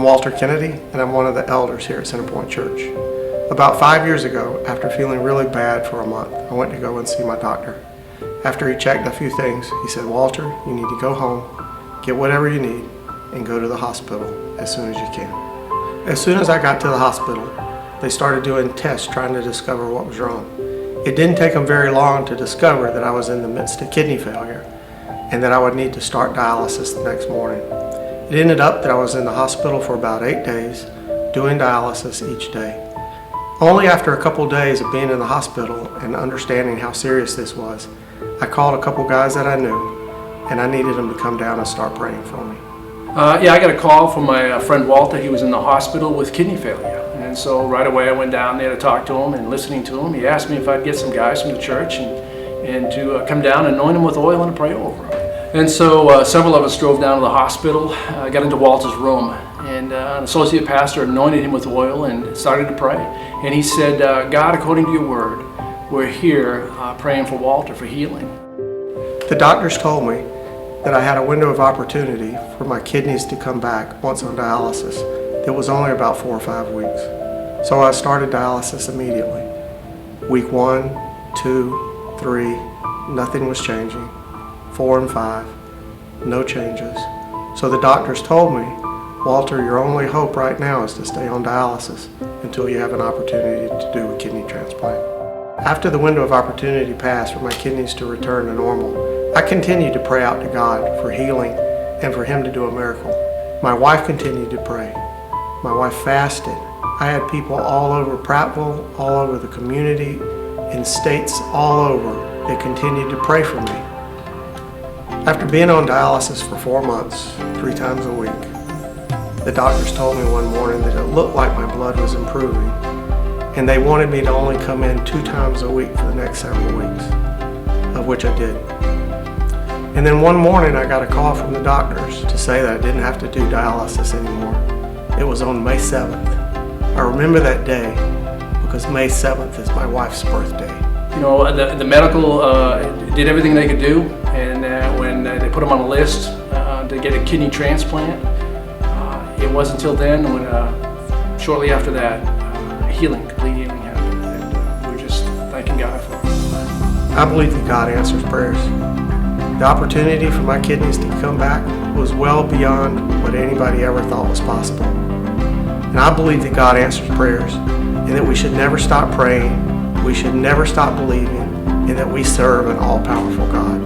I'm Walter Kennedy, and I'm one of the elders here at Centerpoint Church. About 5 years ago, after feeling really bad for a month, I went to go and see my doctor. After he checked a few things, he said, "Walter, you need to go home, get whatever you need, and go to the hospital as soon as you can." As soon as I got to the hospital, they started doing tests trying to discover what was wrong. It didn't take them very long to discover that I was in the midst of kidney failure and that I would need to start dialysis the next morning. It ended up that I was in the hospital for about 8 days, doing dialysis each day. Only after a couple days of being in the hospital and understanding how serious this was, I called a couple guys that I knew, and I needed them to come down and start praying for me. I got a call from my friend Walter. He was in the hospital with kidney failure. And so right away I went down there to talk to him, and listening to him, he asked me if I'd get some guys from the church and to come down and anoint him with oil and pray over him. And so several of us drove down to the hospital, got into Walter's room, and an associate pastor anointed him with oil and started to pray. And he said, "God, according to your word, we're here praying for Walter for healing." The doctors told me that I had a window of opportunity for my kidneys to come back once on dialysis. It was only about 4 or 5 weeks. So I started dialysis immediately. Week 1, 2, 3, nothing was changing. 4 and 5, no changes. So the doctors told me, "Walter, your only hope right now is to stay on dialysis until you have an opportunity to do a kidney transplant." After the window of opportunity passed for my kidneys to return to normal, I continued to pray out to God for healing and for Him to do a miracle. My wife continued to pray. My wife fasted. I had people all over Prattville, all over the community, in states all over that continued to pray for me. After being on dialysis for 4 months, 3 times a week, the doctors told me one morning that it looked like my blood was improving, and they wanted me to only come in 2 times a week for the next several weeks, of which I did. And then one morning I got a call from the doctors to say that I didn't have to do dialysis anymore. It was on May 7th. I remember that day because May 7th is my wife's birthday. You know, the medical did everything they could do, and when they put him on a list to get a kidney transplant, it wasn't until then when, shortly after that, complete healing happened, and we're just thanking God for it. I believe that God answers prayers. The opportunity for my kidneys to come back was well beyond what anybody ever thought was possible. And I believe that God answers prayers, and that we should never stop praying, we should never stop believing, and that we serve an all-powerful God.